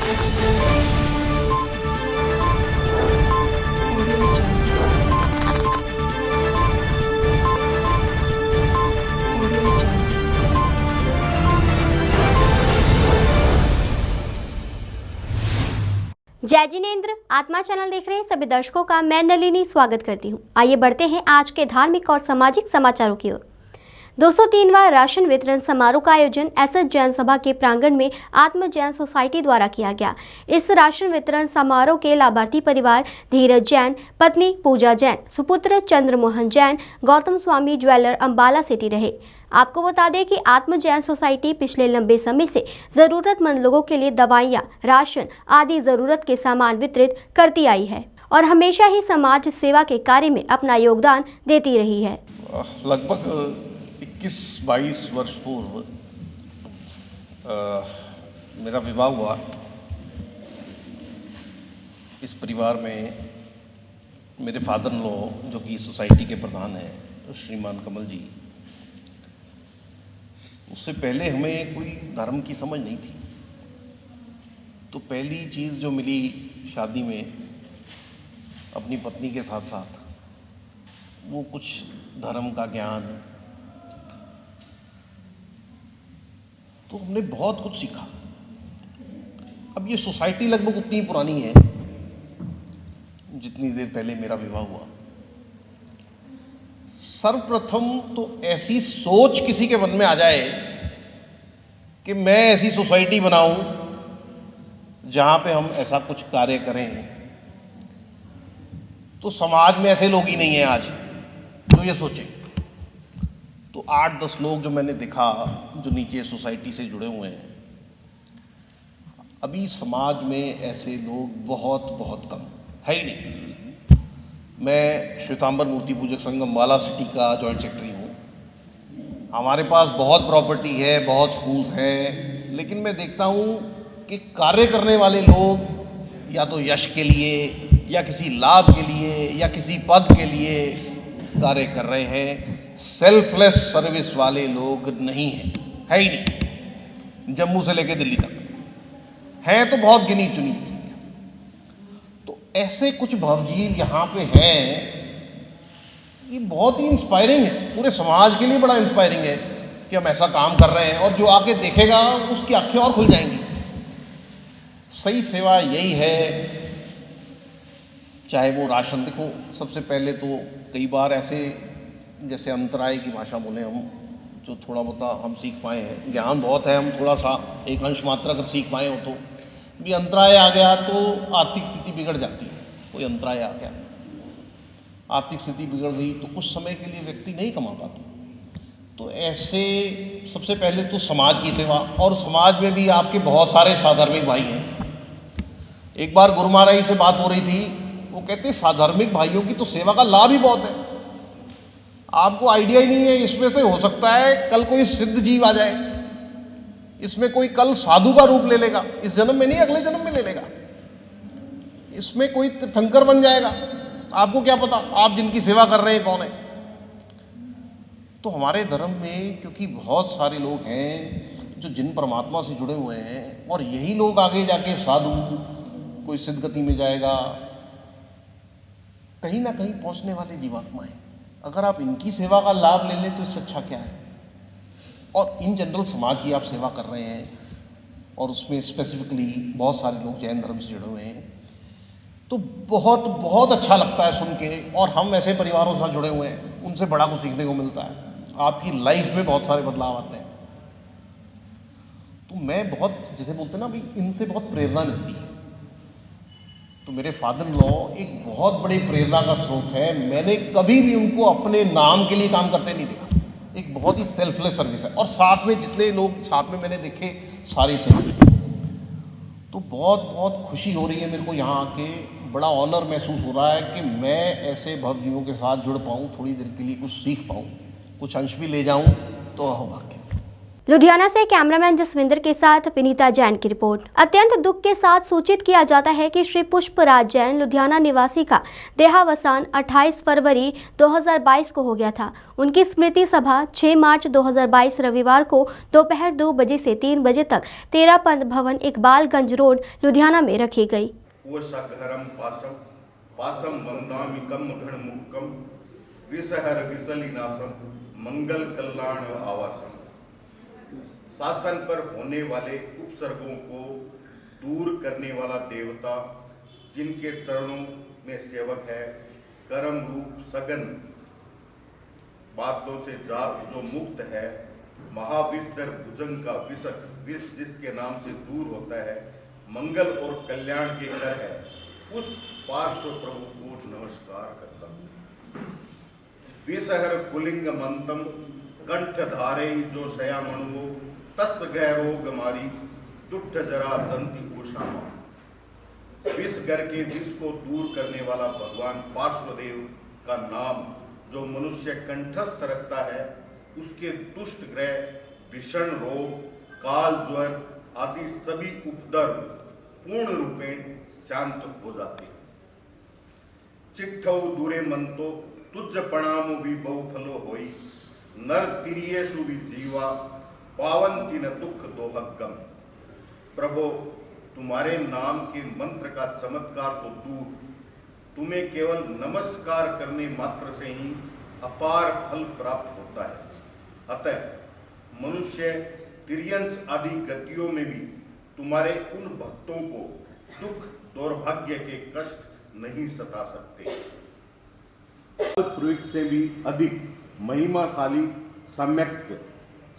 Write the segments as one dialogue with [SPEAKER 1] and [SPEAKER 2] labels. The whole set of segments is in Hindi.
[SPEAKER 1] जय जिनेंद्र। आत्मा चैनल देख रहे हैं सभी दर्शकों का मैं नलिनी स्वागत करती हूं। आइए बढ़ते हैं आज के धार्मिक और सामाजिक समाचारों की ओर। 203वां राशन वितरण समारोह का आयोजन एसएस जैन सभा के प्रांगण में आत्म जैन सोसाइटी द्वारा किया गया। इस राशन वितरण समारोह के लाभार्थी परिवार धीरज जैन, पत्नी पूजा जैन, सुपुत्र चंद्रमोहन जैन, गौतम स्वामी ज्वेलर अंबाला सिटी रहे। आपको बता दें कि आत्म जैन सोसाइटी पिछले लंबे समय से जरूरतमंद लोगों के लिए दवाइयाँ, राशन आदि जरूरत के सामान वितरित करती आई है और हमेशा ही समाज सेवा के कार्य में अपना योगदान देती रही है।
[SPEAKER 2] लगभग 21-22 वर्ष पूर्व मेरा विवाह हुआ। इस परिवार में मेरे फादर इन लॉ, जो कि सोसाइटी के प्रधान हैं, श्रीमान कमल जी, उससे पहले हमें कोई धर्म की समझ नहीं थी। तो पहली चीज़ जो मिली शादी में अपनी पत्नी के साथ साथ, वो कुछ धर्म का ज्ञान। तो हमने बहुत कुछ सीखा। अब ये सोसाइटी लगभग उतनी पुरानी है जितनी देर पहले मेरा विवाह हुआ। सर्वप्रथम तो ऐसी सोच किसी के मन में आ जाए कि मैं ऐसी सोसाइटी बनाऊं जहां पे हम ऐसा कुछ कार्य करें, तो समाज में ऐसे लोग ही नहीं हैं आज जो ये सोचे। तो 8-10 लोग जो मैंने देखा जो नीचे सोसाइटी से जुड़े हुए हैं, अभी समाज में ऐसे लोग बहुत बहुत कम है ही नहीं। मैं श्वेतांबर मूर्ति पूजक संघ अंबाला सिटी का जॉइंट सेक्रेटरी हूँ। हमारे पास बहुत प्रॉपर्टी है, बहुत स्कूल्स हैं, लेकिन मैं देखता हूँ कि कार्य करने वाले लोग या तो यश के लिए या किसी लाभ के लिए या किसी पद के लिए कार्य कर रहे हैं। सेल्फलेस सर्विस वाले लोग नहीं हैं, है ही नहीं। जम्मू से लेकर दिल्ली तक हैं तो बहुत गिनी चुनी। तो ऐसे कुछ भवजीव यहाँ पे हैं, ये बहुत ही इंस्पायरिंग है, पूरे समाज के लिए बड़ा इंस्पायरिंग है कि हम ऐसा काम कर रहे हैं, और जो आके देखेगा उसकी आंखें और खुल जाएंगी। सही सेवा यही है। चाहे वो राशन, देखो सबसे पहले तो कई बार ऐसे, जैसे अंतराय की भाषा बोले हम, जो थोड़ा बहुत हम सीख पाए हैं, ज्ञान बहुत है, हम थोड़ा सा एक अंश मात्रा अगर सीख पाए हो तो भी अंतराय आ गया तो आर्थिक स्थिति बिगड़ जाती है। कोई अंतराय आ गया, आर्थिक स्थिति बिगड़ गई तो कुछ समय के लिए व्यक्ति नहीं कमा पाता। तो ऐसे सबसे पहले तो समाज की सेवा, और समाज में भी आपके बहुत सारे साधर्मिक भाई हैं। एक बार गुरु महाराज से बात हो रही थी, वो कहते साधर्मिक भाइयों की तो सेवा का लाभ ही बहुत है। आपको आइडिया ही नहीं है, इसमें से हो सकता है कल कोई सिद्ध जीव आ जाए, इसमें कोई कल साधु का रूप ले लेगा, इस जन्म में नहीं अगले जन्म में ले लेगा, इसमें कोई तीर्थंकर बन जाएगा। आपको क्या पता आप जिनकी सेवा कर रहे हैं कौन है। तो हमारे धर्म में क्योंकि बहुत सारे लोग हैं जो जिन परमात्मा से जुड़े हुए हैं, और यही लोग आगे जाके साधु, कोई सिद्ध गति में जाएगा, कहीं ना कहीं पहुंचने वाले जीवात्मा हैं। अगर आप इनकी सेवा का लाभ ले लें तो इससे अच्छा क्या है। और इन जनरल समाज की आप सेवा कर रहे हैं, और उसमें स्पेसिफिकली बहुत सारे लोग जैन धर्म से जुड़े हुए हैं, तो बहुत बहुत अच्छा लगता है सुन के। और हम ऐसे परिवारों से जुड़े हुए हैं, उनसे बड़ा कुछ सीखने को मिलता है। आपकी लाइफ में बहुत सारे बदलाव आते हैं। तो मैं बहुत, जैसे बोलते हैं ना, अभी इनसे बहुत प्रेरणा मिलती है। तो मेरे फादर इन लॉ एक बहुत बड़ी प्रेरणा का स्रोत है। मैंने कभी भी उनको अपने नाम के लिए काम करते नहीं देखा। एक बहुत ही सेल्फलेस सर्विस है, और साथ में जितने लोग साथ में मैंने देखे सारे सेल्फ। तो बहुत बहुत खुशी हो रही है मेरे को यहाँ आके, बड़ा ऑनर महसूस हो रहा है कि मैं ऐसे भवजीवों के साथ जुड़ पाऊँ, थोड़ी देर के लिए कुछ सीख पाऊँ, कुछ अंश भी ले जाऊँ, तो अहो भाग्य।
[SPEAKER 1] लुधियाना से कैमरामैन जसविंदर के साथ विनीता जैन की रिपोर्ट। अत्यंत दुख के साथ सूचित किया जाता है कि श्री पुष्पराज जैन लुधियाना निवासी का देहावसान 28 फरवरी 2022 को हो गया था। उनकी स्मृति सभा 6 मार्च 2022 रविवार को दोपहर 2 बजे से 3 बजे तक 13 पंत भवन इकबालगंज रोड लुधियाना में रखी गई।
[SPEAKER 3] पासम वंदामिकम घणमुक्कम विसहर विसलिनासम मंगल कल्याण आवासम। शासन पर होने वाले उपसर्गों को दूर करने वाला देवता, जिनके चरणों में सेवक है, कर्म रूप सघन बातों से जो मुक्त है, महाविषधर भुजंग का विष जिसके नाम से दूर होता है, मंगल और कल्याण के कर है, उस पार्श्व प्रभु को नमस्कार करता हूँ। विसहर पुलिंग मंतम कंठ धारे जो शयामणो तस् गैरोग मारी दुष्ट जरा जंती उषामा। विष गर के विष को दूर करने वाला भगवान पार्श्वदेव का नाम जो मनुष्य कंठस्थ रखता है, उसके दुष्ट ग्रह, भीषण रोग, काल ज्वर आदि सभी उपद्रव पूर्ण रूपेण शांत हो जाते हैं। चिट्ठौ दूरे मंतो तुझ प्रणामो भी बहुफलो होई, नर तिरियेषु भी जीवा पावंती न दुख दोहगम। प्रभु, तुम्हारे नाम के मंत्र का चमत्कार तो दूर, तुम्हें केवल नमस्कार करने मात्र से ही अपार फल प्राप्त होता है। अतः मनुष्य तिर्यंश आदि गतियों में भी तुम्हारे उन भक्तों को दुख दौर्भाग्य के कष्ट नहीं सता सकते। पुरुष से भी अधिक महिमाशाली सम्यक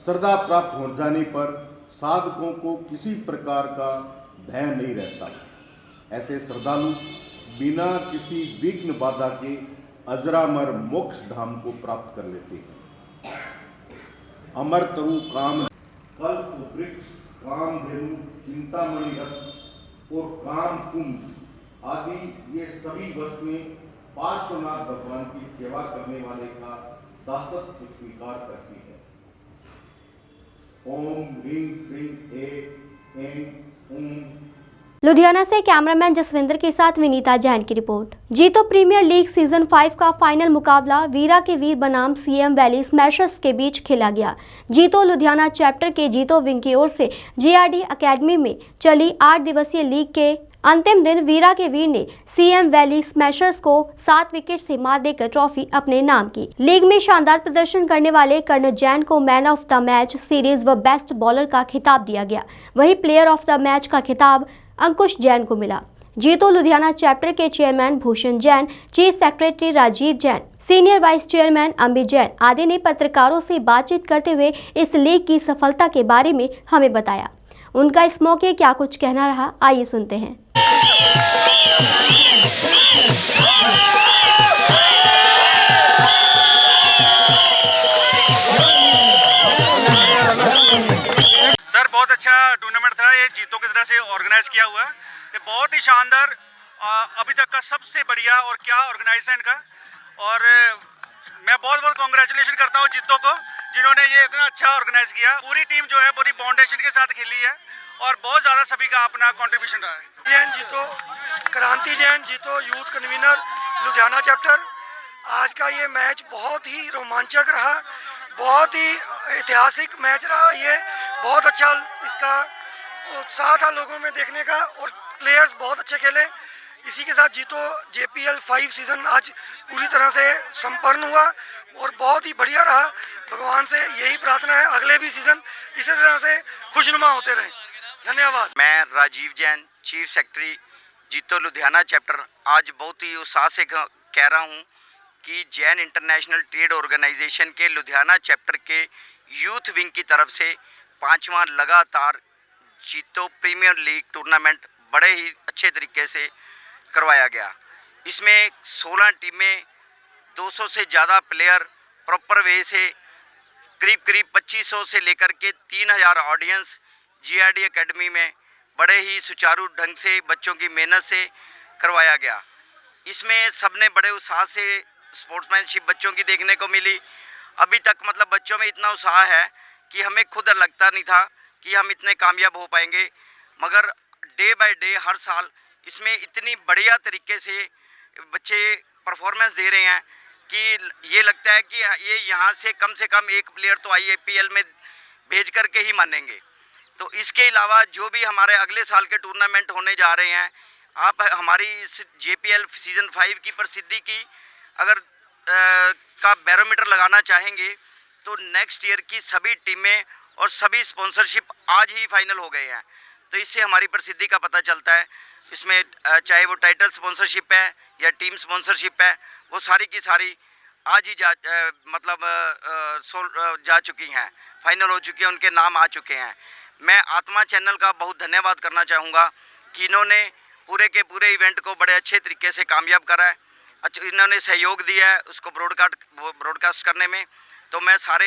[SPEAKER 3] श्रद्धा प्राप्त हो जाने पर साधकों को किसी प्रकार का भय नहीं रहता। ऐसे श्रद्धालु बिना किसी विघ्न बाधा के अजरामर मोक्ष धाम को प्राप्त कर लेते हैं। अमर तरु काम कल्प वृक्ष काम धेनु चिंतामणि रथ और काम कुंभ आदि ये सभी वस्तुएं पार्श्वनाथ भगवान की सेवा करने वाले का दासत्व स्वीकार करती है। ओम ह्रीं श्रीं ऐं ओम।
[SPEAKER 1] लुधियाना से कैमरामैन जसविंदर के साथ विनीता जैन की रिपोर्ट। जीतो प्रीमियर लीग सीजन 5 का फाइनल मुकाबला वीरा के वीर बनाम सीएम वैली स्मैशर्स के बीच खेला गया। जीतो लुधियाना चैप्टर के जीतो विंग की ओर से जीआरडी एकेडमी में चली 8 दिवसीय लीग के अंतिम दिन वीरा के वीर ने सीएम वैली स्मैशर्स को 7 विकेट से मात देकर ट्रॉफी अपने नाम की। लीग में शानदार प्रदर्शन करने वाले कर्ण जैन को man of the match series व बेस्ट बॉलर का खिताब दिया गया। वहीं प्लेयर ऑफ द मैच का खिताब अंकुश जैन को मिला। जीतो लुधियाना चैप्टर के chairman Bhushan Jain, chief secretary Rajiv Jain, senior vice chairman Amit Jain आदि ने पत्रकारों से बातचीत करते हुए इस लीग की सफलता के बारे में हमें बताया। उनका इस मौके क्या कुछ कहना रहा, आइए सुनते हैं।
[SPEAKER 4] सर, बहुत अच्छा टूर्नामेंट था। ये जीतो की तरह से ऑर्गेनाइज किया हुआ है। ये बहुत ही शानदार, अभी तक का सबसे बढ़िया और क्या ऑर्गेनाइजेशन का। और मैं बहुत बहुत कॉन्ग्रेचुलेशन करता हूँ जीतो को, जिन्होंने ये इतना अच्छा ऑर्गेनाइज किया। पूरी टीम जो है पूरी फाउंडेशन के साथ खेली है और बहुत ज़्यादा सभी का अपना कंट्रीब्यूशन रहा है।
[SPEAKER 5] जैन जीतो, क्रांति जैन जीतो, यूथ कन्वीनर लुधियाना चैप्टर। आज का ये मैच बहुत ही रोमांचक रहा, बहुत ही ऐतिहासिक मैच रहा। ये बहुत अच्छा इसका उत्साह था लोगों में देखने का और प्लेयर्स बहुत अच्छे खेले। इसी के साथ जीतो JPL 5 सीज़न आज पूरी तरह से संपन्न हुआ और बहुत ही बढ़िया रहा। भगवान से यही प्रार्थना है अगले भी सीज़न इसी तरह से खुशनुमा होते रहें। धन्यवाद।
[SPEAKER 6] मैं राजीव जैन, चीफ सेक्रेटरी जीतो लुधियाना चैप्टर। आज बहुत ही उत्साह से कह रहा हूँ कि जैन इंटरनेशनल ट्रेड ऑर्गेनाइजेशन के लुधियाना चैप्टर के यूथ विंग की तरफ से 5वां लगातार जीतो प्रीमियर लीग टूर्नामेंट बड़े ही अच्छे तरीके से करवाया गया। इसमें 16 टीमें, 200 से ज़्यादा प्लेयर प्रॉपर वे से, करीब 2500 से लेकर के 3000 ऑडियंस जीआरडी एकेडमी में बड़े ही सुचारू ढंग से बच्चों की मेहनत से करवाया गया। इसमें सबने बड़े उत्साह से स्पोर्ट्समैनशिप बच्चों की देखने को मिली। अभी तक मतलब बच्चों में इतना उत्साह है कि हमें खुद लगता नहीं था कि हम इतने कामयाब हो पाएंगे, मगर डे बाय डे हर साल इसमें इतनी बढ़िया तरीके से बच्चे परफॉर्मेंस दे रहे हैं कि ये लगता है कि ये यहाँ से कम एक प्लेयर तो IPL में भेज करके ही मानेंगे। तो इसके अलावा जो भी हमारे अगले साल के टूर्नामेंट होने जा रहे हैं, आप हमारी इस JPL सीज़न 5 की प्रसिद्धि की अगर का बैरोमीटर लगाना चाहेंगे तो नेक्स्ट ईयर की सभी टीमें और सभी स्पॉन्सरशिप आज ही फाइनल हो गए हैं। तो इससे हमारी प्रसिद्धि का पता चलता है। इसमें चाहे वो टाइटल स्पॉन्सरशिप है या टीम स्पॉन्सरशिप है, वो सारी की सारी आज ही जा चुकी हैं, फाइनल हो चुकी हैं, उनके नाम आ चुके हैं। मैं आत्मा चैनल का बहुत धन्यवाद करना चाहूँगा कि इन्होंने पूरे के पूरे इवेंट को बड़े अच्छे तरीके से कामयाब करा है। इन्होंने सहयोग दिया है उसको ब्रॉडकास्ट करने में। तो मैं सारे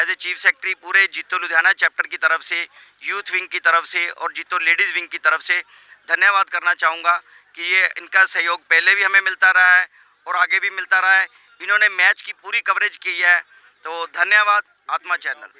[SPEAKER 6] एज ए चीफ सेक्रेटरी पूरे जीतो लुधियाना चैप्टर की तरफ से, यूथ विंग की तरफ से और जीतो लेडीज़ विंग की तरफ से धन्यवाद करना चाहूँगा कि ये इनका सहयोग पहले भी हमें मिलता रहा है और आगे भी मिलता रहा है। इन्होंने मैच की पूरी कवरेज की है, तो धन्यवाद आत्मा चैनल।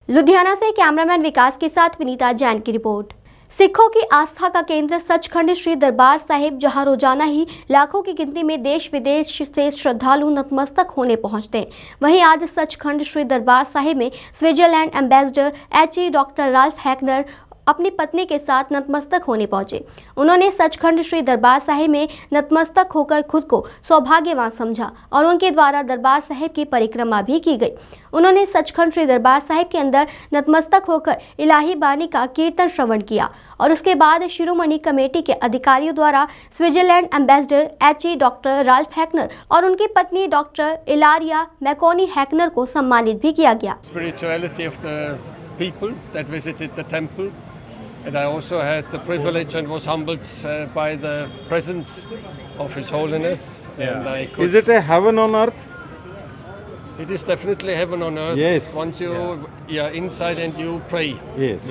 [SPEAKER 1] लुधियाना से कैमरामैन विकास के साथ विनीता जैन की रिपोर्ट। सिखों की आस्था का केंद्र सचखंड श्री दरबार साहिब, जहां रोजाना ही लाखों की गिनती में देश विदेश से श्रद्धालु नतमस्तक होने पहुंचते हैं, वहीं आज सचखंड श्री दरबार साहिब में Switzerland ambassador HE doctor Ralf Heckner अपनी पत्नी के साथ नतमस्तक होने पहुंचे। उन्होंने सचखंड श्री दरबार साहिब में नतमस्तक होकर खुद को सौभाग्यवान समझा और उनके द्वारा दरबार साहिब की परिक्रमा भी की गई। उन्होंने सचखंड श्री दरबार साहिब के अंदर नतमस्तक होकर इलाही बानी का कीर्तन श्रवण किया और उसके बाद शिरोमणि कमेटी के अधिकारियों द्वारा Switzerland ambassador HE doctor Ralf Heckner और उनकी पत्नी डॉक्टर इलारिया मैकोनी हैकनर को सम्मानित भी किया गया।
[SPEAKER 7] Spirituality of the people that visited the temple. And I also had the privilege and was humbled by the presence of His Holiness. And I could,
[SPEAKER 8] Is it a heaven on earth?
[SPEAKER 7] it is definitely heaven on earth.
[SPEAKER 8] Yes.
[SPEAKER 7] Once you are inside and you pray,
[SPEAKER 8] Yes.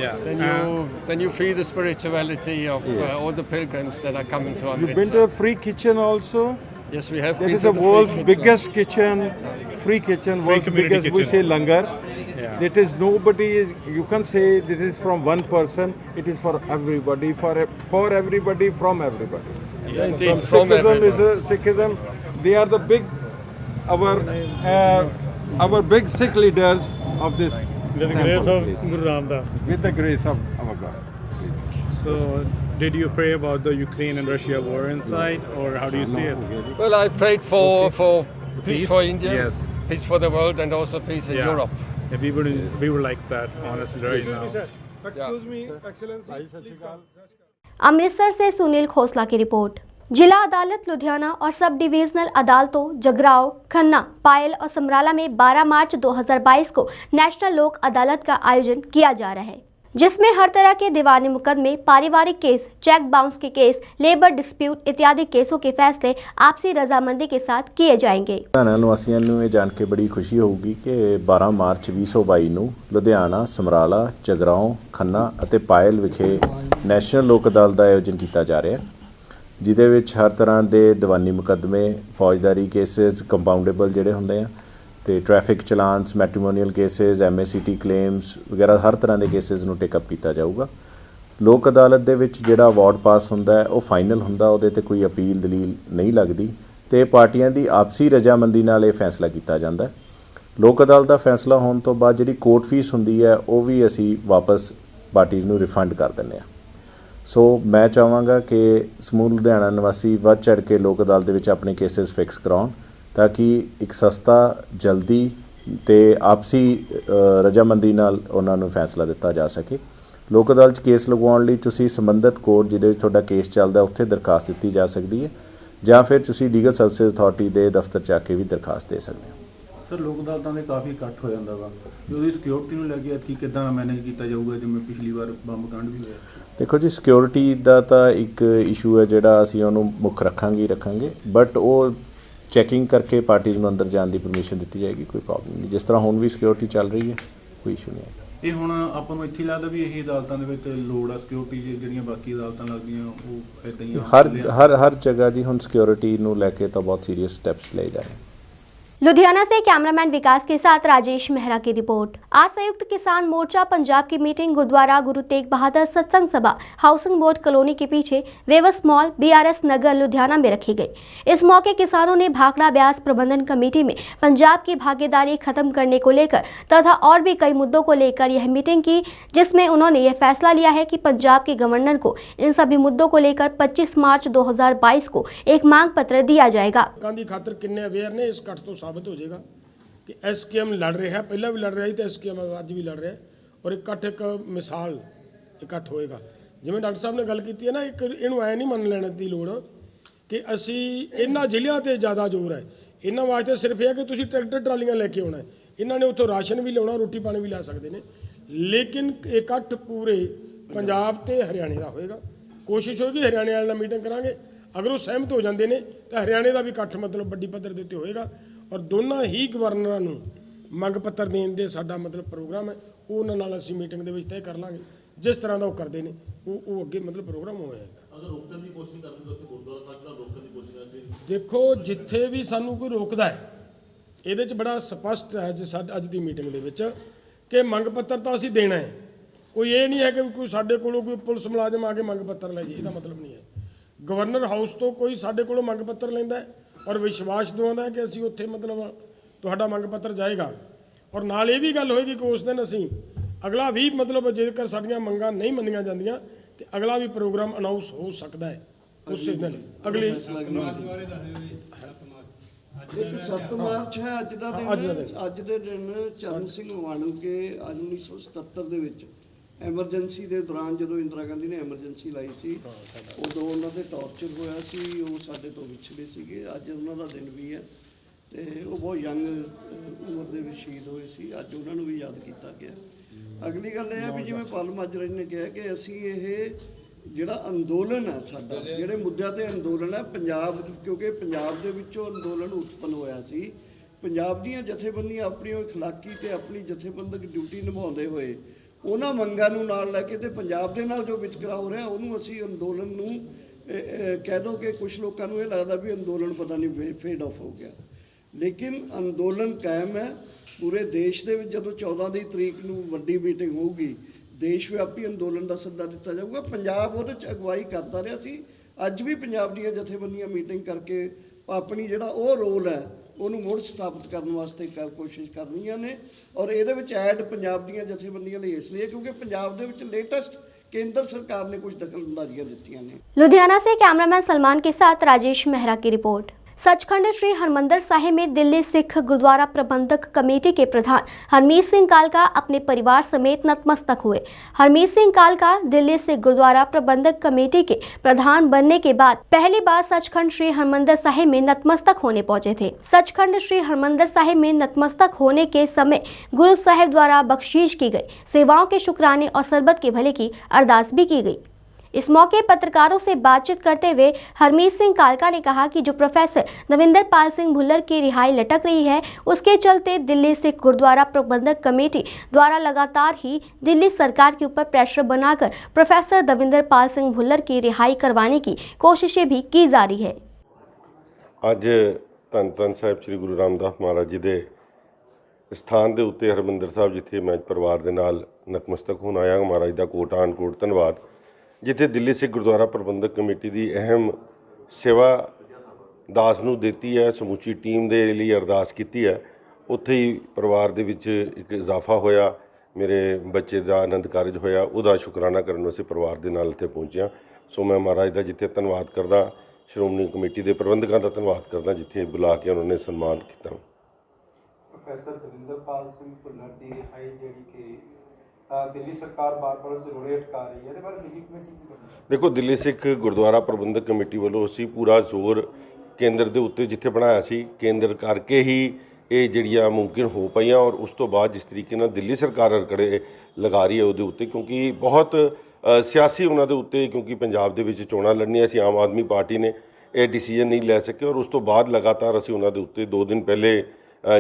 [SPEAKER 7] then you feel the spirituality of
[SPEAKER 8] Yes.
[SPEAKER 7] all the pilgrims that are coming to
[SPEAKER 8] You've been
[SPEAKER 7] Amritsar.
[SPEAKER 8] to a free kitchen also?
[SPEAKER 7] Yes, we have
[SPEAKER 8] That
[SPEAKER 7] been
[SPEAKER 8] is
[SPEAKER 7] to
[SPEAKER 8] the
[SPEAKER 7] free
[SPEAKER 8] world's
[SPEAKER 7] kitchen.
[SPEAKER 8] biggest kitchen, free kitchen, world's
[SPEAKER 9] community
[SPEAKER 8] biggest, we
[SPEAKER 9] kitchen.
[SPEAKER 8] say langar. It is nobody, you can say this is from one person, it is for everybody, for everybody, from everybody.
[SPEAKER 7] Yeah, indeed, from
[SPEAKER 8] Sikhism
[SPEAKER 7] everyone.
[SPEAKER 8] Sikhism, they are the big, our big Sikh leaders of this
[SPEAKER 9] With the
[SPEAKER 8] temple,
[SPEAKER 9] grace of
[SPEAKER 8] please.
[SPEAKER 9] Guru Ramdas.
[SPEAKER 8] With the grace of our God.
[SPEAKER 9] So, did you pray about the Ukraine and Russia war inside, or how do you see it?
[SPEAKER 7] Well, I prayed for peace for India,
[SPEAKER 9] Yes.
[SPEAKER 7] peace for the world, and also peace in Europe.
[SPEAKER 9] Yeah, we were like that, honestly, right now.
[SPEAKER 8] Excuse me, Excellency.
[SPEAKER 1] Amritsar से सुनील खोसला की रिपोर्ट। जिला अदालत लुधियाना और सब डिविजनल अदालतों जगराओं, खन्ना, पायल और समराला में 12 मार्च 2022 को नेशनल लोक अदालत का आयोजन किया जा रहा है, जिसमें हर तरह के दीवानी मुकदमे, पारिवारिक केस, चेक बाउंस के केस, लेबर डिस्प्यूट इत्यादि केसों के फैसले आपसी रजामंदी के साथ किए जाएंगे।
[SPEAKER 10] ਲੁਧਿਆਣਾ ਨਿਵਾਸੀਆਂ ਨੂੰ ਇਹ ਜਾਣ ਕੇ ਬੜੀ ਖੁਸ਼ੀ ਹੋਊਗੀ ਕਿ 12 ਮਾਰਚ 2022 ਨੂੰ ਲੁਧਿਆਣਾ, ਸਮਰਾਲਾ, ਜਗਰਾਓਂ, ਖੰਨਾ ਅਤੇ ਪਾਇਲ ਵਿਖੇ ਨੈਸ਼ਨਲ ਲੋਕ ਅਦਾਲਤ ਦਾ ਆਯੋਜਨ ਕੀਤਾ ਜਾ ਰਿਹਾ ਹੈ, ਜਿਹਦੇ ਵਿੱਚ ਹਰ ਤਰ੍ਹਾਂ ਦੇ ਦੀਵਾਨੀ ਮੁਕੱਦਮੇ, ਫੌਜਦਾਰੀ ਕੇਸਿਸ, ਕੰਪਾਊਂਡੇਬਲ ਜਿਹੜੇ ਹੁੰਦੇ ਆ ਤੇ traffic challans, matrimonial cases, MACT claims ਵਗੈਰਾ ਹਰ ਤਰ੍ਹਾਂ ਦੇ ਕੇਸਿਸ ਨੂੰ ਟੇਕ ਅਪ ਕੀਤਾ ਜਾਊਗਾ। ਲੋਕ ਅਦਾਲਤ ਦੇ ਵਿੱਚ ਜਿਹੜਾ ਅਵਾਰਡ ਪਾਸ ਹੁੰਦਾ ਹੈ ਉਹ ਫਾਈਨਲ ਹੁੰਦਾ, ਉਹਦੇ ਤੇ ਕੋਈ ਅਪੀਲ ਦਲੀਲ ਨਹੀਂ ਲੱਗਦੀ ਤੇ ਪਾਰਟੀਆਂ ਦੀ ਆਪਸੀ ਰਜਾਮੰਦੀ ਨਾਲ ਇਹ ਫੈਸਲਾ ਕੀਤਾ ਜਾਂਦਾ ਹੈ। ਲੋਕ ਅਦਾਲਤ ਦਾ ਫੈਸਲਾ ਹੋਣ ਤੋਂ ਬਾਅਦ ਜਿਹੜੀ ਕੋਰਟ ਫੀਸ ਹੁੰਦੀ ਹੈ ਉਹ ਵੀ ਅਸੀਂ ਵਾਪਸ ਪਾਰਟੀਜ਼ ਨੂੰ ਰਿਫੰਡ ਕਰ ਦਿੰਦੇ ਹਾਂ। ਸੋ ਮੈਂ ਚਾਹਾਂਗਾ ਕਿ ਸਮੂਹ ਲੁਧਿਆਣਾ ਨਿਵਾਸੀ ਵੱਧ ਚੜ੍ਹ ਕੇ ਲੋਕ ਅਦਾਲਤ ਦੇ ਵਿੱਚ ਆਪਣੇ ਕੇਸਿਸ ਫਿਕਸ ਕਰਾਉਣ ਤਾਂ ਕਿ ਇੱਕ ਸਸਤਾ, ਜਲਦੀ ਤੇ ਆਪਸੀ ਰਜਾਮੰਦੀ ਨਾਲ ਉਹਨਾਂ ਨੂੰ ਫੈਸਲਾ ਦਿੱਤਾ ਜਾ ਸਕੇ। ਲੋਕ ਅਦਾਲਤ 'ਚ ਕੇਸ ਲਗਵਾਉਣ ਲਈ ਤੁਸੀਂ ਸੰਬੰਧਿਤ ਕੋਰਟ ਜਿਹਦੇ ਵਿੱਚ ਤੁਹਾਡਾ ਕੇਸ ਚੱਲਦਾ ਉੱਥੇ ਦਰਖਾਸਤ ਦਿੱਤੀ ਜਾ ਸਕਦੀ ਹੈ ਜਾਂ ਫਿਰ ਤੁਸੀਂ ਲੀਗਲ ਸਰਵਿਸਿਜ਼ ਅਥਾਰਟੀ ਦੇ ਦਫ਼ਤਰ 'ਚ ਆ ਕੇ ਵੀ ਦਰਖਾਸਤ ਦੇ ਸਕਦੇ ਹੋ।
[SPEAKER 11] ਸਰ, ਲੋਕ ਅਦਾਲਤਾਂ ਦੇ ਕਾਫੀ ਇਕੱਠ ਹੋ ਜਾਂਦਾ ਵਾ, ਉਹਦੀ ਸਿਕਿਉਰਿਟੀ ਨੂੰ ਲੈ ਕੇ ਕੀ ਕਿੱਦਾਂ ਮੈਨੇਜ ਕੀਤਾ ਜਾਊਗਾ, ਜਿਵੇਂ ਪਿਛਲੀ ਵਾਰ ਬੰਬ ਕਾਂਡ ਵੀ ਹੋਇਆ?
[SPEAKER 10] ਦੇਖੋ ਜੀ, ਸਿਕਿਉਰਿਟੀ ਦਾ ਤਾਂ ਇੱਕ ਇਸ਼ੂ ਹੈ ਜਿਹੜਾ ਅਸੀਂ ਉਹਨੂੰ ਮੁੱਖ ਰੱਖਾਂਗੇ, ਬਟ ਉਹ ਚੈਕਿੰਗ ਕਰਕੇ ਪਾਰਟੀਜ਼ ਨੂੰ ਅੰਦਰ ਜਾਣ ਦੀ ਪਰਮਿਸ਼ਨ ਦਿੱਤੀ ਜਾਏਗੀ, ਕੋਈ ਪ੍ਰੋਬਲਮ ਨਹੀਂ। ਜਿਸ ਤਰ੍ਹਾਂ ਹੁਣ ਵੀ ਸਿਕਿਉਰਿਟੀ ਚੱਲ ਰਹੀ ਹੈ, ਕੋਈ ਇਸ਼ੂ ਨਹੀਂ ਹੈ।
[SPEAKER 11] ਇਹ ਹੁਣ ਆਪਾਂ ਨੂੰ ਇੱਥੇ ਲੱਗਦਾ ਵੀ ਇਹ ਅਦਾਲਤਾਂ ਦੇ ਵਿੱਚ ਲੋੜ ਆ ਸਿਕਿਉਰਿਟੀ, ਜਿਹੜੀਆਂ ਬਾਕੀ ਅਦਾਲਤਾਂ ਲੱਗਦੀਆਂ ਉਹ ਇੱਦਾਂ ਹੀ
[SPEAKER 10] ਹਰ ਜਗ੍ਹਾ ਜੀ ਹੁਣ ਸਿਕਿਉਰਿਟੀ ਨੂੰ ਲੈ ਕੇ ਤਾਂ ਬਹੁਤ ਸੀਰੀਅਸ ਸਟੈਪਸ ਲਏ ਜਾ ਰਹੇ।
[SPEAKER 1] लुधियाना से कैमरामैन विकास के साथ राजेश मेहरा की रिपोर्ट। आज संयुक्त किसान मोर्चा पंजाब की मीटिंग गुरुद्वारा गुरु तेग बहादुर सत्संग सभा हाउसिंग बोर्ड कॉलोनी के पीछे वेवस मॉल BRS नगर लुधियाना में रखी गई। इस मौके किसानों ने भाखड़ा ब्याज प्रबंधन कमेटी में पंजाब की भागीदारी खत्म करने को लेकर तथा और भी कई मुद्दों को लेकर यह मीटिंग की, जिसमें उन्होंने यह फैसला लिया है कि पंजाब के गवर्नर को इन सभी मुद्दों को लेकर 25 मार्च 2022 को एक मांग पत्र दिया जाएगा।
[SPEAKER 12] खातर किन्ने अवेयर ने इस कट तो साबित हो जाएगा कि SKM लड़ रहा है, पहला भी लड़ रहा है तो SKM अज भी लड़ रहा है और इकट्ठ एक मिसाल इकट्ठ होएगा। जिवें डॉक्टर साहब ने गल की है ना, एक इनू ऐ नहीं मन लेने की लोड़ कि असी इन्हां ਜ਼ਿਲ੍ਹਿਆਂ ਤੇ ज़्यादा जोर है। इन्हां वास्ते सिर्फ यह कि तुसीं ट्रैक्टर ट्रालियां लैके आउणा है, इन्हां ने उत्थों राशन भी लियाउणा, रोटी पानी भी लै सकते हैं, लेकिन इकट्ठ पूरे पंजाब ते हरियाणे का होएगा। कोशिश होगी हरियाणे वाले नाल मीटिंग करांगे, अगर वो सहमत हो जाते हैं तो हरियाणे का भी इकट्ठ मतलब वड्डी पद्धर के उत्ते होएगा और दोनों ही गवर्नर नूं मंग पत्र देण दे साडा मतलब प्रोग्राम है। वो उन्हां नाल असीं मीटिंग दे विच तय कर लांगे, जिस तरह का वो करते हैं वो अगे मतलब प्रोग्राम हो जाएगा। देखो जिथे भी सानू कोई रोकदा है, ये बड़ा स्पष्ट है अज की मीटिंग दे विच कि मंग पत्र तो असीं देना है। कोई ये नहीं है कि कोई साडे कोलों कोई पुलिस मुलाजम आके मंग पत्र लै जाए, इसका मतलब नहीं है। गवर्नर हाउस तो कोई साडे कोलों मंग पत्र लैंदा है और विश्वास दिवाउंदा है कि असीं उत्थे मतलब तुहाडा मंग पत्र जाएगा और नाल ये भी गल होएगी कि उस दिन असीं अगला भी मतलब जेकर साडियां मंगां नहीं मन्नियां जांदियां तो अगला भी प्रोग्राम अनाउंस हो सकता है उस दिन अगले
[SPEAKER 13] 7 मार्च है अज दा दिन। अज दे दिन चरण सिंह माणूके 1977 ਦੇ ਵਿੱਚ ਐਮਰਜੈਂਸੀ ਦੇ ਦੌਰਾਨ ਜਦੋਂ ਇੰਦਰਾ ਗਾਂਧੀ ਨੇ ਐਮਰਜੈਂਸੀ ਲਾਈ ਸੀ ਉਦੋਂ ਉਹਨਾਂ ਤੇ ਟੌਰਚਰ ਹੋਇਆ ਸੀ, ਉਹ ਸਾਡੇ ਤੋਂ ਵਿਛੜੇ ਸੀਗੇ। ਅੱਜ ਉਹਨਾਂ ਦਾ ਦਿਨ ਵੀ ਹੈ ਤੇ ਉਹ ਬਹੁਤ ਯੰਗ ਉਮਰ ਦੇ ਵਿੱਚ ਸ਼ਹੀਦ ਹੋਏ ਸੀ, ਅੱਜ ਉਹਨਾਂ ਨੂੰ ਵੀ ਯਾਦ ਕੀਤਾ ਗਿਆ। ਅਗਲੀ ਗੱਲ ਇਹ ਹੈ ਵੀ ਜਿਵੇਂ ਪਾਲ ਮਾਜਰਾ ਜੀ ਨੇ ਕਿਹਾ ਕਿ ਅਸੀਂ ਇਹ ਜਿਹੜਾ ਅੰਦੋਲਨ ਹੈ ਸਾਡਾ, ਜਿਹੜੇ ਮੁੱਦਿਆਂ ਤੇ ਅੰਦੋਲਨ ਹੈ ਪੰਜਾਬ, ਕਿਉਂਕਿ ਪੰਜਾਬ ਦੇ ਵਿੱਚੋਂ ਅੰਦੋਲਨ ਉਤਪੰਨ ਹੋਇਆ ਸੀ। ਪੰਜਾਬ ਦੀਆਂ ਜਥੇਬੰਦੀਆਂ ਆਪਣੀ ਅਖਲਾਕੀ ਤੇ ਆਪਣੀ ਜਥੇਬੰਦਕ ਡਿਊਟੀ ਨਿਭਾਉਂਦੇ ਹੋਏ ਉਹਨਾਂ ਮੰਗਾਂ ਨੂੰ ਨਾਲ ਲੈ ਕੇ ਤੇ ਪੰਜਾਬ ਦੇ ਨਾਲ ਜੋ ਵਿਤਕਰਾ ਹੋ ਰਿਹਾ ਉਹਨੂੰ ਅਸੀਂ ਅੰਦੋਲਨ ਨੂੰ ਕਹਿ ਦੋ ਕਿ ਕੁਝ ਲੋਕਾਂ ਨੂੰ ਇਹ ਲੱਗਦਾ ਵੀ ਅੰਦੋਲਨ ਪਤਾ ਨਹੀਂ ਫੇਡ ਆਫ ਹੋ ਗਿਆ, ਲੇਕਿਨ ਅੰਦੋਲਨ ਕਾਇਮ ਹੈ ਪੂਰੇ ਦੇਸ਼ ਦੇ ਵਿੱਚ। ਜਦੋਂ 14 ਦੀ ਤਰੀਕ ਨੂੰ ਵੱਡੀ ਮੀਟਿੰਗ ਹੋਊਗੀ, ਦੇਸ਼ ਵਿਆਪੀ ਅੰਦੋਲਨ ਦਾ ਸੱਦਾ ਦਿੱਤਾ ਜਾਊਗਾ। ਪੰਜਾਬ ਉਹਦੇ 'ਚ ਅਗਵਾਈ ਕਰਦਾ ਰਿਹਾ ਸੀ, ਅੱਜ ਵੀ ਪੰਜਾਬ ਦੀਆਂ ਜਥੇਬੰਦੀਆਂ ਮੀਟਿੰਗ ਕਰਕੇ ਆਪਣੀ ਜਿਹੜਾ ਉਹ ਰੋਲ ਹੈ ਉਹਨੂੰ ਮੁੜ ਸਥਾਪਿਤ ਕਰਨ ਵਾਸਤੇ ਕੋਸ਼ਿਸ਼ ਕਰਨੀਆਂ ਨੇ ਔਰ ਇਹਦੇ ਵਿੱਚ ਐਡ ਪੰਜਾਬ ਦੀਆਂ ਜਥੇਬੰਦੀਆਂ ਲਈ ਇਸ ਲਈ ਕਿਉਂਕਿ ਪੰਜਾਬ ਦੇ ਵਿੱਚ ਲੇਟੈਸਟ केंद्र सरकार ने कुछ दखलंदाजियां दी ने।
[SPEAKER 1] लुधियाना से कैमरामैन सलमान के साथ राजेश मेहरा की रिपोर्ट। सचखंड श्री हरमंदर साहिब में दिल्ली सिख गुरुद्वारा प्रबंधक कमेटी के प्रधान हरमीत सिंह कालका अपने परिवार समेत नतमस्तक हुए। हरमीत सिंह कालका दिल्ली सिख गुरुद्वारा प्रबंधक कमेटी के प्रधान बनने के बाद पहली बार सचखंड श्री हरमंदर साहिब में नतमस्तक होने पहुंचे थे। सचखंड श्री हरमंदर साहिब में नतमस्तक होने के समय गुरु साहिब द्वारा बख्शीश की गई सेवाओं के शुक्राने और सरबत के भले की अरदास भी की गई। इस मौके पत्रकारों से बातचीत करते हुए हरमीत सिंह कालका ने कहा कि जो प्रोफेसर दविंदर पाल सिंह भुल्लर की रिहाई लटक रही है, उसके चलते दिल्ली सिख गुरुद्वारा प्रबंधक कमेटी द्वारा लगातार ही दिल्ली सरकार के ऊपर प्रेशर बनाकर प्रोफेसर दविंदर पाल सिंह भुल्लर की रिहाई करवाने की कोशिशें भी की जा रही है।
[SPEAKER 14] ਅੱਜ ਧੰਨ ਧੰਨ ਸਾਹਿਬ ਸ੍ਰੀ ਗੁਰੂ ਰਾਮਦਾਸ ਮਹਾਰਾਜ ਜੀ ਦੇ ਸਥਾਨ ਦੇ ਉੱਤੇ ਹਰਮੰਦਰ ਸਾਹਿਬ ਜਿੱਥੇ ਮੈਂ ਪਰਿਵਾਰ ਦੇ ਨਾਲ ਨਤਮਸਤਕ ਹੋਣ ਆਇਆ, ਮਹਾਰਾਜ ਦਾ ਕੋਟਾਨ ਕੋਟ ਧੰਨਵਾਦ। ਜਿੱਥੇ ਦਿੱਲੀ ਸਿੱਖ ਗੁਰਦੁਆਰਾ ਪ੍ਰਬੰਧਕ ਕਮੇਟੀ ਦੀ ਅਹਿਮ ਸੇਵਾ ਦਾਸ ਨੂੰ ਦਿੱਤੀ ਹੈ, ਸਮੁੱਚੀ ਟੀਮ ਦੇ ਲਈ ਅਰਦਾਸ ਕੀਤੀ ਹੈ, ਉੱਥੇ ਹੀ ਪਰਿਵਾਰ ਦੇ ਵਿੱਚ ਇੱਕ ਇਜ਼ਾਫਾ ਹੋਇਆ। ਮੇਰੇ ਬੱਚੇ ਦਾ ਆਨੰਦ ਕਾਰਜ ਹੋਇਆ, ਉਹਦਾ ਸ਼ੁਕਰਾਨਾ ਕਰਨ ਵਾਸਤੇ ਪਰਿਵਾਰ ਦੇ ਨਾਲ ਇੱਥੇ ਪਹੁੰਚਿਆ। ਸੋ ਮੈਂ ਮਹਾਰਾਜ ਦਾ ਜਿੱਥੇ ਧੰਨਵਾਦ ਕਰਦਾ, ਸ਼੍ਰੋਮਣੀ ਕਮੇਟੀ ਦੇ ਪ੍ਰਬੰਧਕਾਂ ਦਾ ਧੰਨਵਾਦ ਕਰਦਾ ਜਿੱਥੇ ਬੁਲਾ ਕੇ ਉਹਨਾਂ ਨੇ ਸਨਮਾਨ ਕੀਤਾ।
[SPEAKER 15] ਪ੍ਰੋਫੈਸਰ ਦਵਿੰਦਰਪਾਲ ਸਿੰਘ ਭੁੱਲਰ ਦੀ ਰਿਹਾਈ ਜਿਹੜੀ ਕਿ ਦਿੱਲੀ ਸਰਕਾਰ ਬਾਰ-ਬਾਰ ਜ਼ਰੂਰੀ ਅਟਕਾ ਰਹੀ ਹੈ, ਇਹਦੇ ਬਾਰੇ ਦਿੱਲੀ ਕਮੇਟੀ ਕੀ ਕਰਦੀ?
[SPEAKER 14] ਦੇਖੋ, ਦਿੱਲੀ ਸਿੱਖ ਗੁਰਦੁਆਰਾ ਪ੍ਰਬੰਧਕ ਕਮੇਟੀ ਵੱਲੋਂ ਅਸੀਂ ਪੂਰਾ ਜ਼ੋਰ ਕੇਂਦਰ ਦੇ ਉੱਤੇ ਜਿੱਥੇ ਬਣਾਇਆ ਸੀ, ਕੇਂਦਰ ਕਰਕੇ ਹੀ ਇਹ ਜਿਹੜੀਆਂ ਮੁਮਕਿਨ ਹੋ ਪਈਆਂ ਔਰ ਉਸ ਤੋਂ ਬਾਅਦ ਜਿਸ ਤਰੀਕੇ ਨਾਲ ਦਿੱਲੀ ਸਰਕਾਰ ਅੜਕੜੇ ਲਗਾ ਰਹੀ ਹੈ ਉਹਦੇ ਉੱਤੇ, ਕਿਉਂਕਿ ਬਹੁਤ ਸਿਆਸੀ ਉਹਨਾਂ ਦੇ ਉੱਤੇ, ਕਿਉਂਕਿ ਪੰਜਾਬ ਦੇ ਵਿੱਚ ਚੋਣਾਂ ਲੜਨੀਆਂ ਸੀ, ਆਮ ਆਦਮੀ ਪਾਰਟੀ ਨੇ ਇਹ ਡਿਸੀਜਨ ਨਹੀਂ ਲੈ ਸਕੇ ਔਰ ਉਸ ਤੋਂ ਬਾਅਦ ਲਗਾਤਾਰ ਅਸੀਂ ਉਹਨਾਂ ਦੇ ਉੱਤੇ 2 ਦਿਨ ਪਹਿਲੇ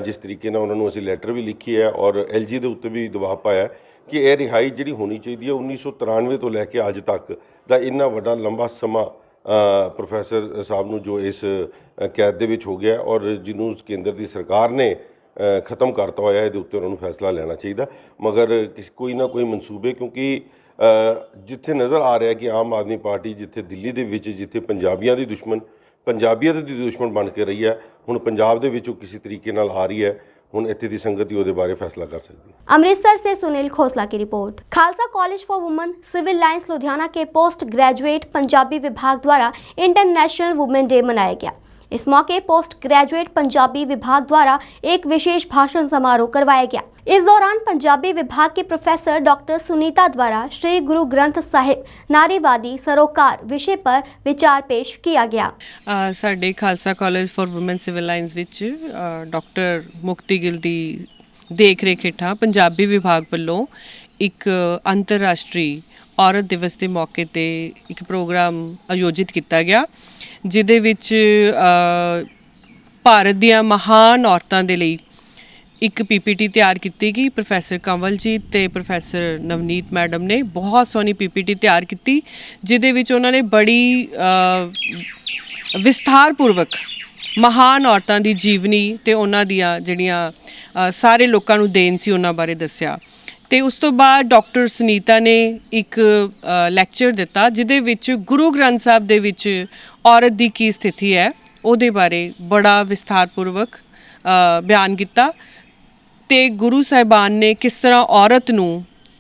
[SPEAKER 14] ਜਿਸ ਤਰੀਕੇ ਨਾਲ ਉਹਨਾਂ ਨੂੰ ਅਸੀਂ ਲੈਟਰ ਵੀ ਲਿਖੀ ਹੈ ਔਰ LG ਦੇ ਉੱਤੇ ਵੀ ਦਬਾਅ ਪਾਇਆ ਕਿ ਇਹ ਰਿਹਾਈ ਜਿਹੜੀ ਹੋਣੀ ਚਾਹੀਦੀ ਹੈ 1993 ਤੋਂ ਲੈ ਕੇ ਅੱਜ ਤੱਕ ਦਾ ਇੰਨਾ ਵੱਡਾ ਲੰਬਾ ਸਮਾਂ ਪ੍ਰੋਫੈਸਰ ਸਾਹਿਬ ਨੂੰ ਜੋ ਇਸ ਕੈਦ ਦੇ ਵਿੱਚ ਹੋ ਗਿਆ ਔਰ ਜਿਹਨੂੰ ਕੇਂਦਰ ਦੀ ਸਰਕਾਰ ਨੇ ख़त्म करता होया ਇਹਦੇ ਉੱਤੇ ਉਹਨਾਂ ਨੂੰ ਫੈਸਲਾ ਲੈਣਾ ਚਾਹੀਦਾ ਮਗਰ ਕੋਈ ਨਾ ਕੋਈ ਮਨਸੂਬੇ ਕਿਉਂਕਿ ਜਿੱਥੇ ਨਜ਼ਰ ਆ ਰਿਹਾ ਕਿ ਆਮ ਆਦਮੀ ਪਾਰਟੀ ਜਿੱਥੇ ਦਿੱਲੀ ਦੇ ਵਿੱਚ ਜਿੱਥੇ ਪੰਜਾਬੀਆਂ ਦੀ ਦੁਸ਼ਮਣ ਪੰਜਾਬੀਅਤ ਦੀ ਦੁਸ਼ਮਣ ਬਣ ਕੇ ਰਹੀ ਹੈ ਹੁਣ ਪੰਜਾਬ ਦੇ ਵਿੱਚ ਉਹ ਕਿਸੇ ਤਰੀਕੇ ਨਾਲ ਆ ਰਹੀ ਹੈ ਹੁਣ ਇੱਥੇ ਦੀ ਸੰਗਤ ਹੀ ਉਹਦੇ ਬਾਰੇ ਫੈਸਲਾ ਕਰ सकती है।
[SPEAKER 1] अमृतसर से सुनील खोसला की रिपोर्ट। Khalsa college for women civil lines Ludhiana के पोस्ट ग्रेजुएट पंजाबी विभाग द्वारा इंटरनेशनल वुमेन डे मनाया गया। इस मौके पोस्ट ग्रेजुएट पंजाबी विभाग द्वारा एक विशेष भाषण समारोह करवाया गया। इस दौरान पंजाबी विभाग के प्रोफेसर डॉक्टर सुनीता द्वारा श्री गुरु ग्रंथ साहिब नारीवादी सरोकार विषय पर विचार पेश किया गया।
[SPEAKER 16] साडे Khalsa college for women civil lines विच डॉक्टर मुक्ति गिल दी देख रेख हेठां पंजाबी विभाग वालों एक अंतरराष्ट्री औरत दिवस के मौके ते एक प्रोग्राम आयोजित किया गया जिहदे विच भारत दीआं महान औरतां दे लई एक PPT तैयार की गई। प्रोफैसर कंवलजीत ते प्रोफैसर नवनीत मैडम ने बहुत सोहनी PPT तैयार की जिहदे विच उन्होंने बड़ी विस्तारपूर्वक महान औरतां दी जीवनी ते उन्हां दियां जिहड़ियां सारे लोकां नूं देन सी उन्हां बारे दस्सिया। ते उस तो बाद डॉक्टर सुनीता ने एक लैक्चर दिता जिहदे विच गुरु ग्रंथ साहिब दे विच औरत दी की स्थिति है उहदे बारे बड़ा विस्तारपूर्वक बयान किया ते गुरु साहिबान ने किस तरह औरत नूं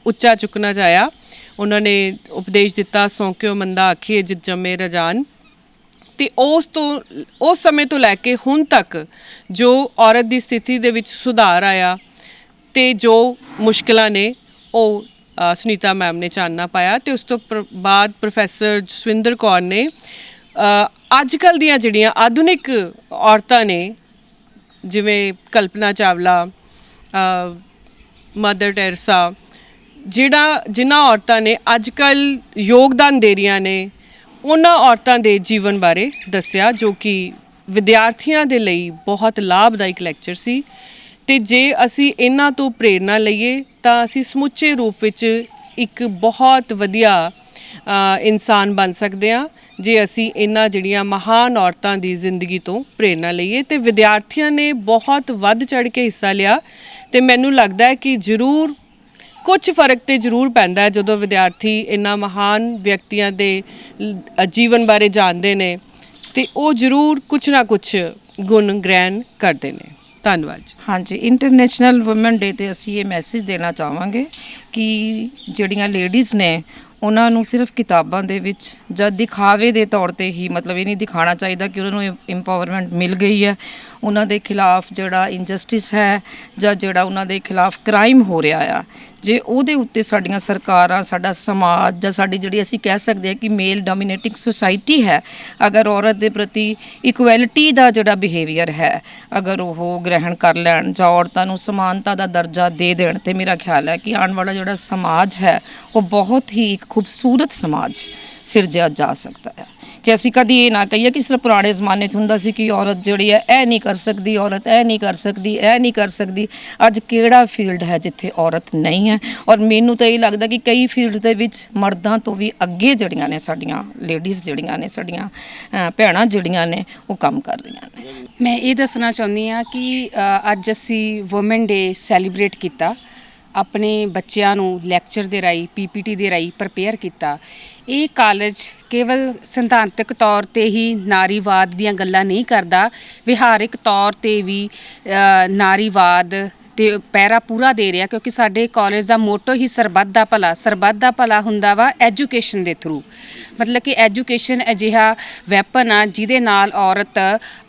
[SPEAKER 16] उच्चा चुकना चाया। उन्होंने उपदेश दिता सौंक्यो मंदा आखिए जित जमे रजान ते उस समय तो लैके हुण तक जो औरत की स्थिति दे विच सुधार आया ते जो मुश्किलां ने वो सुनीता मैम ने चानना पाया। तो उस तो बाद प्रोफैसर जसविंदर कौर ने अजकल दियां जिहड़ियां आधुनिक औरतां ने जिवें कल्पना चावला मदर टेरेसा जिन्हां औरतां ने अजकल योगदान दे रहियां ने उन्हां औरतां दे जीवन बारे दस्सिया जो कि विद्यार्थियों के लिए बहुत लाभदायक लैक्चर सी। ते जे असी इन्हां तो प्रेरणा लईए तां असी समुचे रूप विच एक बहुत वधिया इंसान बन सकते हैं जे असी इन्हां जिहड़ियां महान औरतां दी जिंदगी तो प्रेरणा लईए। ते विद्यार्थियों ने बहुत वध चढ़ के हिस्सा लिया ते मैनूं लगदा है कि जरूर कुछ फर्क तो जरूर पैंदा है जदों विद्यार्थी इन्हां महान व्यक्तियों के जीवन बारे जानते हैं तो वो जरूर कुछ ना कुछ गुण ग्रहण करते हैं। धन्यवाद।
[SPEAKER 17] हाँ जी, इंटरनेशनल वुमेन डे ते असी ये मैसेज देना चाहांगे कि जिहड़ियां लेडीज़ ने उन्हां नूं सिर्फ किताबां दे विच जां दिखावे दे तौर ते ही मतलब ये नहीं दिखाना चाहिए कि उन्हां नूं इंपावरमेंट मिल गई है। उन्हां दे खिलाफ जिहड़ा इनजस्टिस है जां जिहड़ा उन्हां दे खिलाफ क्राइम हो रहा है जे उहदे उत्ते साडीआं सरकारां साडा समाज जां साडी जिहड़ी असीं कह सकते हैं कि मेल डोमीनेटिंग सोसाइटी है अगर औरत दे प्रति इक्वैलिटी दा जिहड़ा बिहेवियर है अगर वो ग्रहण कर लैण जां औरतां नूं समानता दा दर्जा दे देण ते मेरा ख्याल है कि आने वाला जिहड़ा समाज है वो बहुत ही एक खूबसूरत समाज सिरजिया जा सकता है। कि असीं कदी ये ना कहिए कि सिर्फ पुराने जमाने च हुंदा सी कि औरत जिहड़ी है ऐ नहीं कर सकती औरत ऐ नहीं कर सकती ऐ नहीं कर सकती। अज किहड़ा फील्ड है जिथे औरत नहीं है और मैनूं तो ये लगता कि कई फील्ड्स दे विच मर्दां तो भी अगे जिहड़ियां ने साडीआं लेडीज़ जिहड़ियां ने साडीआं भैणां जिहड़ियां ने वो काम कर रहीआं ने।
[SPEAKER 18] मैं ये दसना चाहुंदी हां कि अज असीं वुमेन डे सैलीब्रेट कीता अपने बच्चों नूं लैक्चर दे राही PPT दे राही प्रपेयर किया। ये कॉलेज केवल सिद्धांतक तौर ते ही नारीवाद दीयां गल्लां नहीं करदा विहारिक तौर ते भी नारीवाद ते पैरा पूरा दे रहा क्योंकि साडे कॉलेज का मोटो ही सरबत दा भला हुंदा वा एजुकेशन के थ्रू मतलब कि एजुकेशन अजिहा वैपन आ जिहदे नाल औरत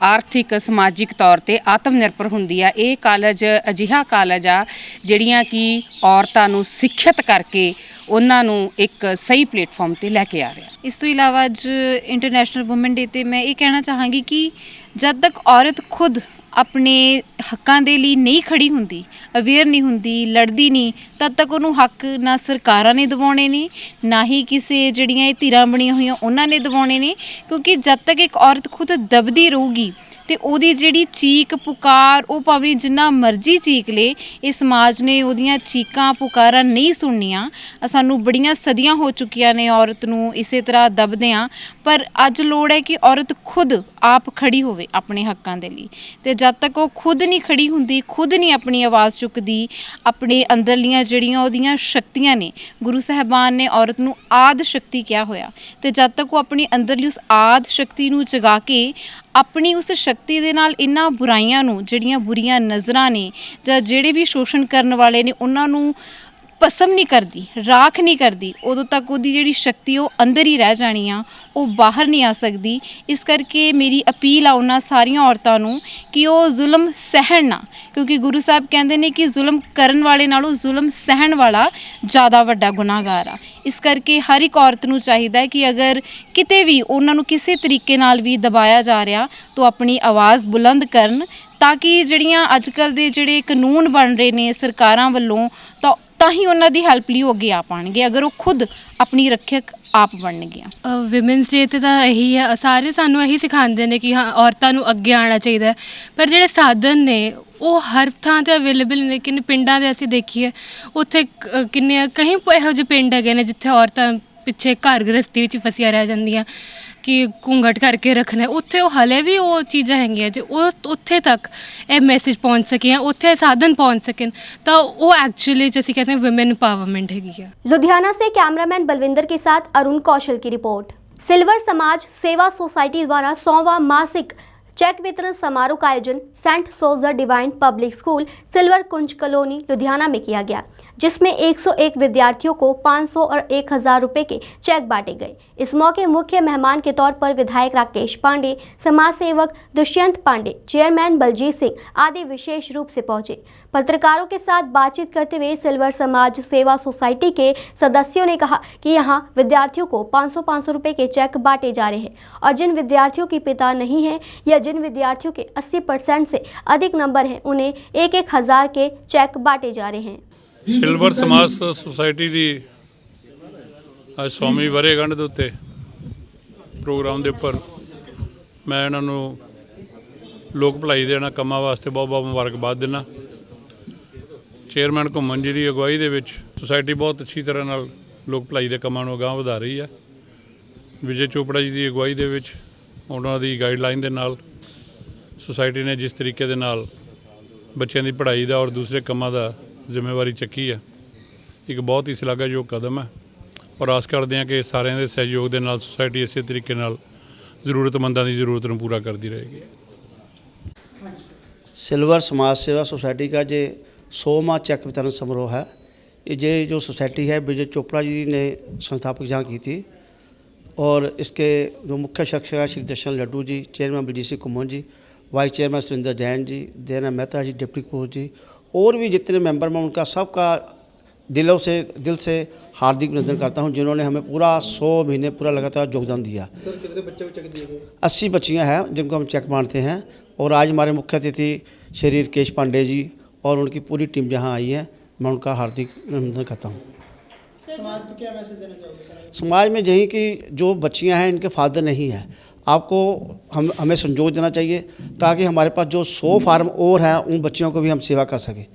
[SPEAKER 18] आर्थिक समाजिक तौर ते आत्मनिर्भर हुंदी आ। ये कॉलेज अजिहा कॉलेज आ जिहड़ियां कि औरतां नूं सिੱਖਿਅਤ करके उन्हां नूं एक सही प्लेटफॉर्म ते लैके आ रहा।
[SPEAKER 19] इस तो इलावा अज इंटरनेशनल वुमेन डे ते मैं ये कहना चाहांगी कि जब तक औरत खुद अपने हक्कां दे लई नहीं खड़ी हुंदी अवेयर नहीं हुंदी लड़दी नहीं तद तक उन्होंने हक ना सरकारां ने दिवाने ने ना ही किसी जिहड़ियां ये धिरां बणियां होईयां उन्हां ने दिवाने ने क्योंकि जब तक एक औरत खुद दबदी रहूगी ਤੇ ਉਹਦੀ ਜਿਹੜੀ ਚੀਕ ਪੁਕਾਰ ਉਹ ਭਾਵੇਂ ਜਿੰਨਾ ਮਰਜ਼ੀ ਚੀਕ ਲੇ, ਇਹ ਸਮਾਜ ਨੇ ਉਹਦੀਆਂ ਚੀਕਾਂ ਪੁਕਾਰਾਂ ਨਹੀਂ ਸੁਣਨੀਆਂ। ਸਾਨੂੰ ਬੜੀਆਂ ਸਦੀਆਂ ਹੋ ਚੁੱਕੀਆਂ ਨੇ ਔਰਤ ਨੂੰ ਇਸੇ ਤਰ੍ਹਾਂ ਦਬਦਿਆਂ, ਪਰ ਅੱਜ ਲੋੜ ਹੈ ਕਿ ਔਰਤ ਖੁਦ ਆਪ ਖੜੀ ਹੋਵੇ ਆਪਣੇ ਹੱਕਾਂ ਦੇ ਲਈ। ਤੇ ਜਦ ਤੱਕ ਉਹ ਖੁਦ ਨਹੀਂ ਖੜੀ ਹੁੰਦੀ, ਖੁਦ ਨਹੀਂ ਆਪਣੀ ਆਵਾਜ਼ ਚੁੱਕਦੀ, ਆਪਣੇ ਅੰਦਰਲੀਆਂ ਜਿਹੜੀਆਂ ਉਹਦੀਆਂ ਸ਼ਕਤੀਆਂ ਨੇ, ਗੁਰੂ ਸਾਹਿਬਾਨ ਨੇ ਔਰਤ ਨੂੰ ਆਦ ਸ਼ਕਤੀ ਕਿਹਾ ਹੋਇਆ, ਤੇ ਜਦ ਤੱਕ ਉਹ ਆਪਣੀ ਅੰਦਰਲੀ ਉਸ ਆਦ ਸ਼ਕਤੀ ਨੂੰ ਜਗਾ ਕੇ ਆਪਣੀ ਉਸ ਸ਼ਕਤੀ ਦੇ ਨਾਲ ਇਹਨਾਂ ਬੁਰਾਈਆਂ ਨੂੰ, ਜਿਹੜੀਆਂ ਬੁਰੀਆਂ ਨਜ਼ਰਾਂ ਨੇ ਜਾਂ ਜਿਹੜੇ ਵੀ ਸ਼ੋਸ਼ਣ ਕਰਨ ਵਾਲੇ ਨੇ, ਉਹਨਾਂ ਨੂੰ ਭਸਮ ਨਹੀਂ ਕਰਦੀ, ਰਾਖ ਨਹੀਂ ਕਰਦੀ, ਉਦੋਂ ਤੱਕ ਉਹਦੀ ਜਿਹੜੀ ਸ਼ਕਤੀ ਉਹ ਅੰਦਰ ਹੀ ਰਹਿ ਜਾਣੀ ਆ, ਉਹ ਬਾਹਰ ਨਹੀਂ ਆ ਸਕਦੀ। ਇਸ ਕਰਕੇ ਮੇਰੀ ਅਪੀਲ ਆ ਉਹਨਾਂ ਸਾਰੀਆਂ ਔਰਤਾਂ ਨੂੰ ਕਿ ਉਹ ਜ਼ੁਲਮ ਸਹਿਣ ਨਾ, ਕਿਉਂਕਿ ਗੁਰੂ ਸਾਹਿਬ ਕਹਿੰਦੇ ਨੇ ਕਿ ਜ਼ੁਲਮ ਕਰਨ ਵਾਲੇ ਨਾਲੋਂ ਜ਼ੁਲਮ ਸਹਿਣ ਵਾਲਾ ਜ਼ਿਆਦਾ ਵੱਡਾ ਗੁਨਾਹਗਾਰ ਆ। ਇਸ ਕਰਕੇ ਹਰ ਇੱਕ ਔਰਤ ਨੂੰ ਚਾਹੀਦਾ ਹੈ ਕਿ ਅਗਰ ਕਿਤੇ ਵੀ ਉਹਨਾਂ ਨੂੰ ਕਿਸੇ ਤਰੀਕੇ ਨਾਲ ਵੀ ਦਬਾਇਆ ਜਾ ਰਿਹਾ ਤਾਂ ਆਪਣੀ ਆਵਾਜ਼ ਬੁਲੰਦ ਕਰਨ, ਤਾਂ ਕਿ ਜਿਹੜੀਆਂ ਅੱਜ ਕੱਲ੍ਹ ਦੇ ਜਿਹੜੇ ਕਾਨੂੰਨ ਬਣ ਰਹੇ ਨੇ ਸਰਕਾਰਾਂ ਵੱਲੋਂ, ਤਾਂ ਹੀ ਉਹਨਾਂ ਦੀ ਹੈਲਪ ਲਈ ਉਹ ਅੱਗੇ ਆ ਪਾਉਣਗੇ, ਅਗਰ ਉਹ ਖੁਦ ਆਪਣੀ ਰੱਖਿਅਕ ਆਪ ਬਣਨਗੀਆਂ।
[SPEAKER 20] ਵਿਮਨਸ ਡੇ 'ਤੇ ਤਾਂ ਇਹੀ ਆ, ਸਾਰੇ ਸਾਨੂੰ ਇਹੀ ਸਿਖਾਉਂਦੇ ਨੇ ਕਿ ਹਾਂ ਔਰਤਾਂ ਨੂੰ ਅੱਗੇ ਆਉਣਾ ਚਾਹੀਦਾ, ਪਰ ਜਿਹੜੇ ਸਾਧਨ ਨੇ ਉਹ ਹਰ ਥਾਂ 'ਤੇ ਅਵੇਲੇਬਲ ਨੇ। ਲੇਕਿਨ ਪਿੰਡਾਂ ਦੇ ਅਸੀਂ ਦੇਖੀਏ ਉੱਥੇ ਕਿੰਨੇ ਕਈ ਇਹੋ ਜਿਹੇ ਪਿੰਡ ਹੈਗੇ ਨੇ ਜਿੱਥੇ ਔਰਤਾਂ ਪਿੱਛੇ ਘਰ ਗ੍ਰਸਤੀ ਵਿੱਚ ਫਸੀਆਂ ਰਹਿ ਜਾਂਦੀਆਂ ਕਿ ਘੂੰਘਟ ਕਰਕੇ ਰੱਖਣਾ, ਉੱਥੇ ਉਹ ਹਲੇ ਵੀ ਉਹ ਚੀਜ਼ਾਂ ਹੈਗੀਆਂ। ਜੇ ਉਹ ਉੱਥੇ ਤੱਕ ਇਹ ਮੈਸੇਜ ਪਹੁੰਚ ਸਕੇ, ਉੱਥੇ ਸਾਧਨ ਪਹੁੰਚ ਸਕਣ, ਤਾਂ ਉਹ एक्चुअली जैसे कहते हैं वुमेन एम्पावरमेंट है।
[SPEAKER 1] लुधियाना से कैमरामैन बलविंदर के साथ अरुण कौशल की रिपोर्ट। सिल्वर समाज सेवा सोसाइटी द्वारा 100वां मासिक चेक वितरण समारोह का आयोजन Saint Soldier Divine Public School Silver Kunj Colony Ludhiana में किया गया, जिसमें 101 विद्यार्थियों को 500 और 1000 रुपए के चेक बांटे गए। इस मौके मुख्य मेहमान के तौर पर विधायक राकेश पांडे, समाज सेवक दुष्यंत पांडे, चेयरमैन बलजीत सिंह आदि विशेष रूप से पहुंचे। पत्रकारों के साथ बातचीत करते हुए सिल्वर समाज सेवा सोसाइटी के सदस्यों ने कहा कि यहाँ विद्यार्थियों को 500-500 रुपए के चेक बांटे जा रहे हैं, और जिन विद्यार्थियों के पिता नहीं हैं या जिन विद्यार्थियों के 80% से अधिक नंबर हैं, उन्हें 1-1000 के चेक बांटे जा रहे हैं।
[SPEAKER 21] सिल्वर समाज सोसाइटी ਦੀ ਅੱਜ 100ਵੀਂ ਵਰ੍ਹੇਗੰਢ ਦੇ ਉੱਤੇ ਪ੍ਰੋਗਰਾਮ ਦੇ ਉੱਪਰ ਮੈਂ ਇਹਨਾਂ ਨੂੰ ਲੋਕ ਭਲਾਈ ਦੇ ਇਹਨਾਂ ਕੰਮਾਂ ਵਾਸਤੇ ਬਹੁਤ ਬਹੁਤ ਮੁਬਾਰਕਬਾਦ ਦਿੰਦਾ। ਚੇਅਰਮੈਨ ਘੁੰਮਣ ਜੀ ਦੀ ਅਗਵਾਈ ਦੇ ਵਿੱਚ ਸੁਸਾਇਟੀ ਬਹੁਤ ਅੱਛੀ ਤਰ੍ਹਾਂ ਨਾਲ ਲੋਕ ਭਲਾਈ ਦੇ ਕੰਮਾਂ ਨੂੰ ਅਗਾਂਹ ਵਧਾ ਰਹੀ ਹੈ। ਵਿਜੇ ਚੋਪੜਾ ਜੀ ਦੀ ਅਗਵਾਈ ਦੇ ਵਿੱਚ ਉਹਨਾਂ ਦੀ ਗਾਈਡਲਾਈਨ ਦੇ ਨਾਲ ਸੁਸਾਇਟੀ ਨੇ ਜਿਸ ਤਰੀਕੇ ਦੇ ਨਾਲ ਬੱਚਿਆਂ ਦੀ ਪੜ੍ਹਾਈ ਦਾ ਔਰ ਦੂਸਰੇ ਕੰਮਾਂ ਦਾ ਜ਼ਿੰਮੇਵਾਰੀ ਚੱਕੀ ਹੈ, ਇੱਕ ਬਹੁਤ ਹੀ ਸ਼ਲਾਘਾਯੋਗ ਕਦਮ ਹੈ, ਔਰ ਆਸ ਕਰਦੇ ਹਾਂ ਕਿ ਸਾਰਿਆਂ ਦੇ ਸਹਿਯੋਗ ਦੇ ਨਾਲ ਸੁਸਾਇਟੀ ਇਸੇ ਤਰੀਕੇ ਨਾਲ ਜ਼ਰੂਰਤਮੰਦਾਂ ਦੀ ਜ਼ਰੂਰਤ ਨੂੰ ਪੂਰਾ ਕਰਦੀ ਰਹੇਗੀ।
[SPEAKER 22] सिल्वर समाज सेवा सोसाइटी का ये 100वां चेक वितरण समारोह है। ये जो सोसाइटी है विजय चोपड़ा जी ने संस्थापक यहाँ की थी, और इसके जो मुख्य शख्स है श्री दर्शन लड्डू जी, चेयरमैन बलजीत सिंह कुमन जी, वाइस चेयरमैन सुरेंद्र जैन जी, देना मेहता जी, डिप्टी कपूर जी, और भी जितने मेंबर में उनका सबका दिल से हार्दिक अभिनंदन करता हूं, जिन्होंने हमें पूरा 100 महीने पूरा लगातार योगदान दिया।
[SPEAKER 23] सर कितने बच्चे को चेक दिए गए?
[SPEAKER 22] 80 बच्चियां हैं जिनको हम चेक बांटते हैं, और आज हमारे मुख्य अतिथि श्री राकेश पांडे जी और उनकी पूरी टीम यहाँ आई है, मैं उनका हार्दिक अभिनंदन करता हूँ।
[SPEAKER 23] समाज को क्या मैसेज देना चाहोगे?
[SPEAKER 22] समाज में यही कि जो बच्चियां हैं इनके फादर नहीं है, आपको हमें संजोग देना चाहिए, ताकि हमारे पास जो 100 फार्म और हैं उन बच्चियों को भी हम सेवा कर सकें।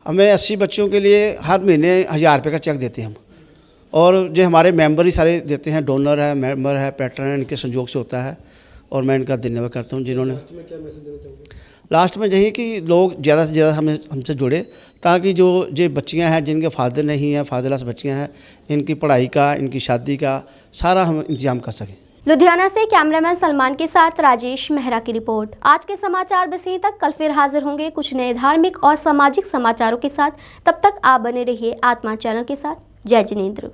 [SPEAKER 22] हमें 80 बच्चों के लिए हर महीने 1000 रुपये का चेक देते हैं हम, और जो हमारे मेंबर ही सारे देते हैं, डोनर है, मेंबर है, पैटर्न है, इनके संयोग से होता है, और मैं इनका धन्यवाद करता हूँ जिन्होंने।
[SPEAKER 23] क्या मैसेज देना चाहोगे?
[SPEAKER 22] लास्ट में यही कि लोग ज़्यादा से ज़्यादा हमसे जुड़े, ताकि जो बच्चियां हैं जिनके फादर नहीं हैं, फादरलेस बच्चियां हैं, इनकी पढ़ाई का, इनकी शादी का सारा हम इंतजाम कर सकें।
[SPEAKER 1] लुधियाना से कैमरामैन सलमान के साथ राजेश मेहरा की रिपोर्ट। आज के समाचार बस यहीं तक, कल फिर हाजिर होंगे कुछ नए धार्मिक और सामाजिक समाचारों के साथ। तब तक आप बने रहिए आत्मा चैनल के साथ। जय जिनेंद्र।